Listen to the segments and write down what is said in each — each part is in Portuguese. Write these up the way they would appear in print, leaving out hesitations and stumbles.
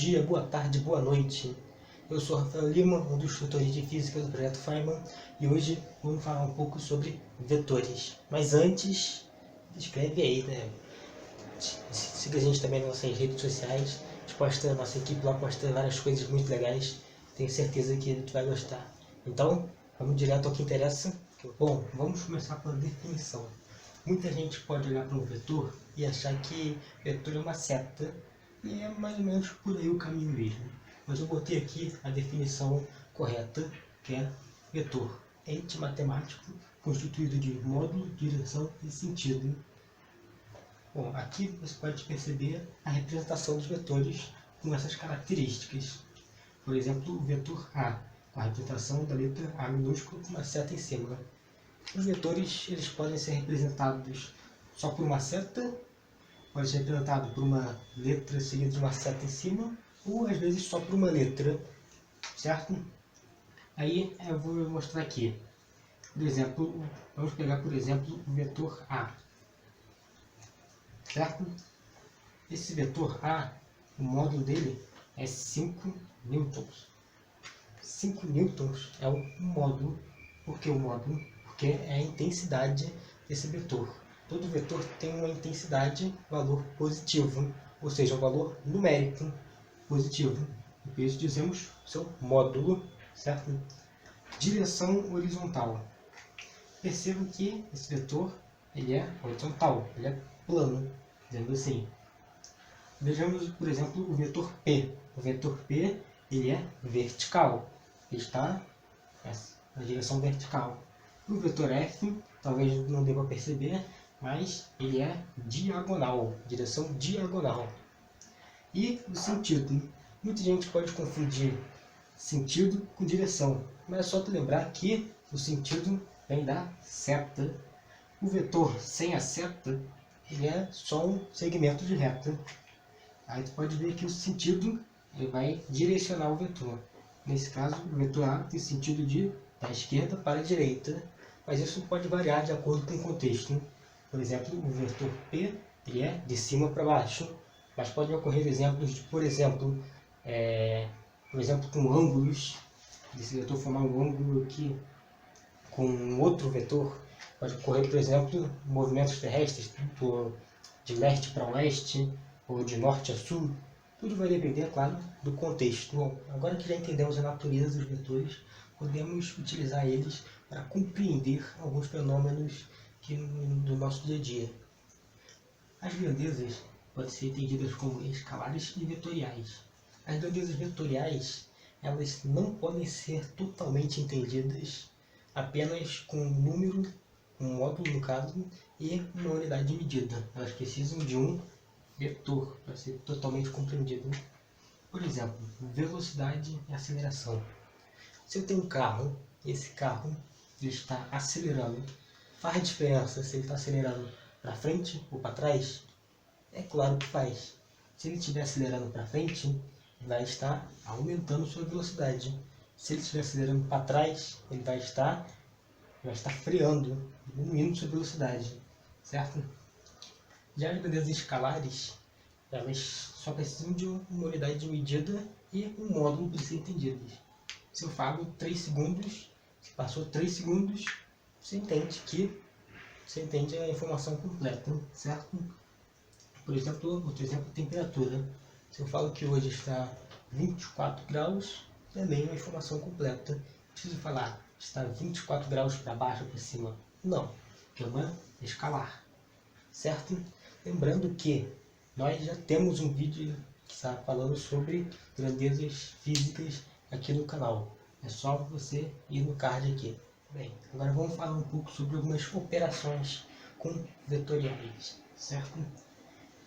dia, boa tarde, boa noite. Eu sou Rafael Lima, um dos tutores de física do projeto Feynman, e hoje vamos falar um pouco sobre vetores. Mas antes, escreve aí, né? Siga a gente também nas nossas redes sociais. A nossa equipe lá posta várias coisas muito legais. Tenho certeza que tu vai gostar. Então, vamos direto ao que interessa. Bom, vamos começar pela definição. Muita gente pode olhar para um vetor e achar que vetor é uma seta, e é mais ou menos por aí o caminho mesmo. Mas eu botei aqui a definição correta, que é vetor. Ente matemático constituído de módulo, direção e sentido. Bom, aqui você pode perceber a representação dos vetores com essas características. Por exemplo, o vetor A, com a representação da letra A minúscula com uma seta em cima. Os vetores eles podem ser representados só por uma seta, pode ser representado por uma letra seguida de uma seta em cima, ou às vezes só por uma letra, certo? Aí eu vou mostrar aqui. Por exemplo, vamos pegar por exemplo o vetor A, certo? Esse vetor A, o módulo dele é 5 newtons. 5 newtons é um módulo. Por que o módulo? Porque é a intensidade desse vetor. Todo vetor tem uma intensidade, valor positivo, ou seja, um valor numérico positivo. E por isso dizemos seu módulo, certo? Direção horizontal. Perceba que esse vetor ele é horizontal, ele é plano, dizendo assim. Vejamos, por exemplo, o vetor P. O vetor P ele é vertical, ele está na direção vertical. O vetor F, talvez não deva perceber, mas ele é diagonal, direção diagonal. E o sentido. Muita gente pode confundir sentido com direção, mas é só tu lembrar que o sentido vem da seta. O vetor sem a seta, ele é só um segmento de reta. Aí tu pode ver que o sentido ele vai direcionar o vetor. Nesse caso, o vetor A tem sentido da esquerda para a direita, mas isso pode variar de acordo com o contexto. Por exemplo, o vetor P ele é de cima para baixo, mas pode ocorrer exemplos de, por exemplo, com ângulos. Esse vetor formar um ângulo aqui com outro vetor. Pode ocorrer, por exemplo, movimentos terrestres, de leste para oeste ou de norte a sul. Tudo vai depender, claro, do contexto. Bom, agora que já entendemos a natureza dos vetores, podemos utilizar eles para compreender alguns fenômenos do nosso dia a dia. As grandezas podem ser entendidas como escalares e vetoriais. As grandezas vetoriais elas não podem ser totalmente entendidas apenas com um número, um módulo no caso, e uma unidade de medida. Elas precisam de um vetor para ser totalmente compreendido. Por exemplo, velocidade e aceleração. Se eu tenho um carro e esse carro ele está acelerando, faz diferença se ele está acelerando para frente ou para trás? É claro que faz. Se ele estiver acelerando para frente, vai estar aumentando sua velocidade. Se ele estiver acelerando para trás, ele vai estar freando, diminuindo sua velocidade, certo? Já as grandezas escalares, elas só precisam de uma unidade de medida e um módulo para ser entendidas. Se eu falo 3 segundos, se passou 3 segundos, você entende a informação completa, certo? Por exemplo, outro exemplo, temperatura. Se eu falo que hoje está 24 graus, também é uma informação completa. Preciso falar, está 24 graus para baixo ou para cima? Não, é uma escalar, certo? Lembrando que nós já temos um vídeo que está falando sobre grandezas físicas aqui no canal. É só você ir no card aqui. Bem, agora vamos falar um pouco sobre algumas operações com vetoriais, certo?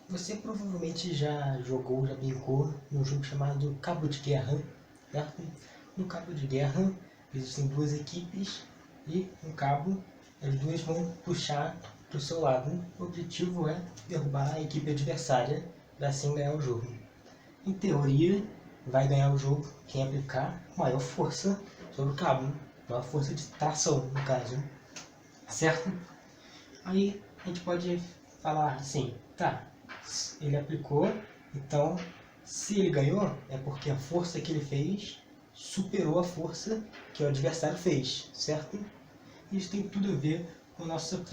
Você provavelmente já jogou, já brincou num jogo chamado Cabo de Guerra, certo? No Cabo de Guerra existem duas equipes e um cabo, as duas vão puxar para o seu lado. O objetivo é derrubar a equipe adversária para assim ganhar o jogo. Em teoria, vai ganhar o jogo quem aplicar maior força sobre o cabo, maior força de tração, no caso, certo? Aí a gente pode falar assim, tá, ele aplicou, então Se ele ganhou, é porque a força que ele fez superou a força que o adversário fez, certo? Isso tem tudo a ver com o nosso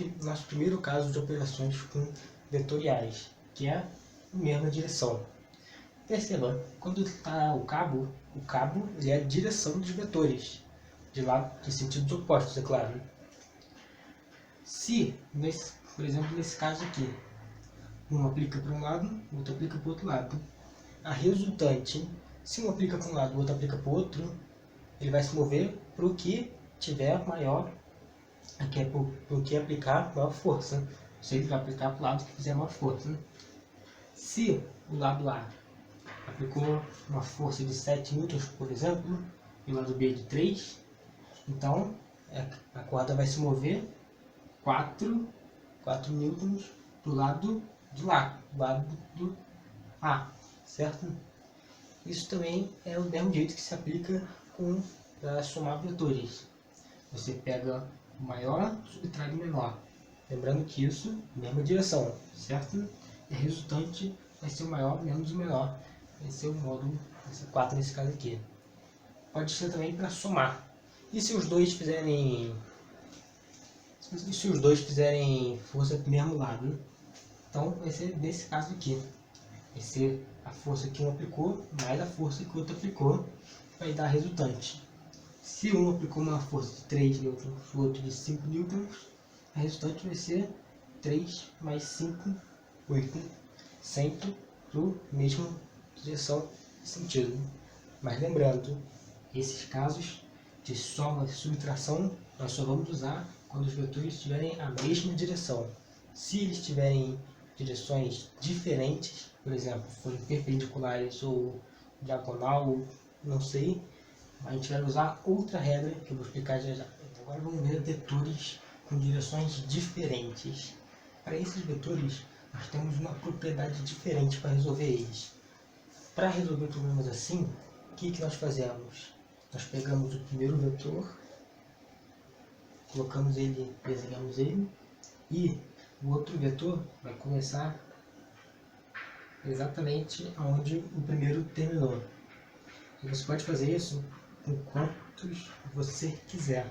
primeiro caso de operações com vetoriais, que é a mesma direção. Perceba, quando está o cabo ele é a direção dos vetores, de sentidos opostos, é claro. Se, por exemplo, nesse caso aqui, um aplica para um lado, o outro aplica para o outro lado, a resultante, se um aplica para um lado e o outro aplica para o outro, ele vai se mover para o que tiver maior, para o que aplicar maior força. Se ele vai aplicar para o lado que fizer maior força. Se o lado A aplicou uma força de 7 newtons, por exemplo, e o lado B de 3, então a corda vai se mover 4 newtons do lado de lá, do lado do A, certo? Isso também é o mesmo jeito que se aplica para somar vetores. Você pega o maior, subtrai o menor. Lembrando que isso é a mesma direção, certo? E a resultante vai ser o maior menos o menor. Vai ser o módulo, vai ser 4 nesse caso aqui. Pode ser também para somar. E se os dois fizerem força do mesmo lado? Então vai ser nesse caso aqui. Vai ser a força que um aplicou mais a força que o outro aplicou, vai dar a resultante. Se um aplicou uma força de 3 newtons, o outro de 5 newtons, a resultante vai ser 3 mais 5, 8, sempre para a mesma direção e sentido. Mas lembrando, esses casos de soma e subtração nós só vamos usar quando os vetores tiverem a mesma direção. Se eles tiverem direções diferentes, por exemplo, forem perpendiculares ou diagonal, não sei, a gente vai usar outra regra que eu vou explicar já já. Agora vamos ver vetores com direções diferentes. Para esses vetores, nós temos uma propriedade diferente para resolver eles. Para resolver problemas assim, o que nós fazemos? Nós pegamos o primeiro vetor, colocamos ele, desenhamos ele, e o outro vetor vai começar exatamente onde o primeiro terminou. E você pode fazer isso com quantos você quiser.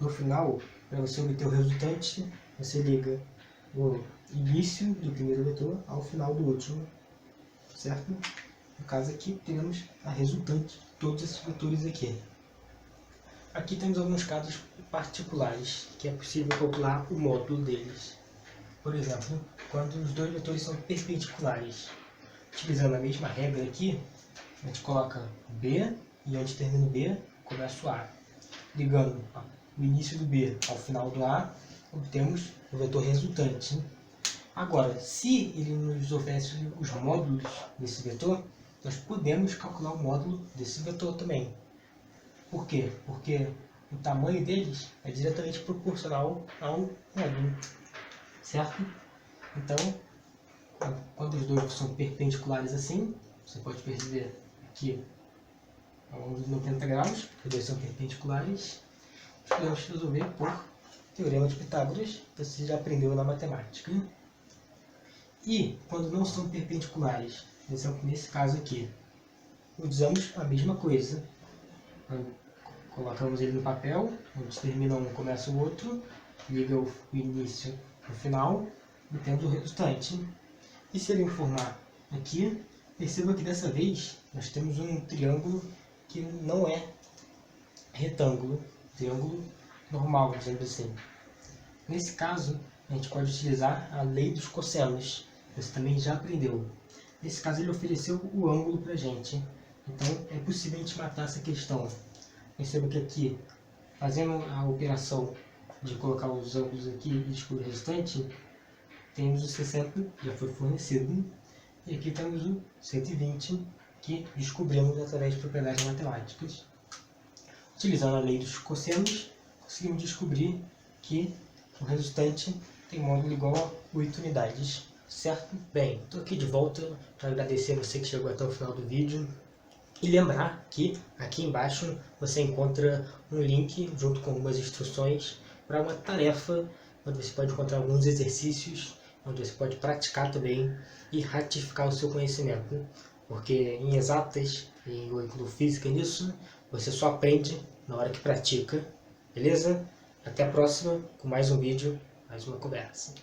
No final, para você obter o resultante, você liga o início do primeiro vetor ao final do último, certo? No caso aqui, temos a resultante de todos esses vetores aqui. Aqui temos alguns casos particulares, que é possível calcular o módulo deles. Por exemplo, quando os dois vetores são perpendiculares. Utilizando a mesma regra aqui, a gente coloca B e onde termina o B, começa o A. Ligando o início do B ao final do A, obtemos o vetor resultante. Agora, se ele nos oferece os módulos desse vetor, nós podemos calcular o módulo desse vetor também. Por quê? Porque o tamanho deles é diretamente proporcional ao módulo, certo? Então, quando os dois são perpendiculares assim, você pode perceber aqui ao ângulo de 90 graus, porque os dois são perpendiculares, podemos resolver por teorema de Pitágoras, que você já aprendeu na matemática. E quando não são perpendiculares, por exemplo, nesse caso aqui, usamos a mesma coisa. Colocamos ele no papel, onde termina um começa o outro, liga o início no final e temos o resultante. E se ele informar aqui, perceba que dessa vez nós temos um triângulo que não é retângulo, triângulo normal, dizendo assim. Nesse caso, a gente pode utilizar a lei dos cossenos, você também já aprendeu. Nesse caso, ele ofereceu o ângulo para a gente, então é possível a gente matar essa questão. Perceba que aqui, fazendo a operação de colocar os ângulos aqui e descobrir o restante, temos o 60, que já foi fornecido, e aqui temos o 120, que descobrimos através de propriedades matemáticas. Utilizando a lei dos cossenos, conseguimos descobrir que o resultante tem módulo igual a 8 unidades, certo? Bem, estou aqui de volta para agradecer a você que chegou até o final do vídeo. E lembrar que aqui embaixo você encontra um link junto com algumas instruções para uma tarefa onde você pode encontrar alguns exercícios, onde você pode praticar também e ratificar o seu conhecimento. porque em exatas e ou física nisso, você só aprende na hora que pratica, beleza? Até a próxima com mais um vídeo, mais uma conversa.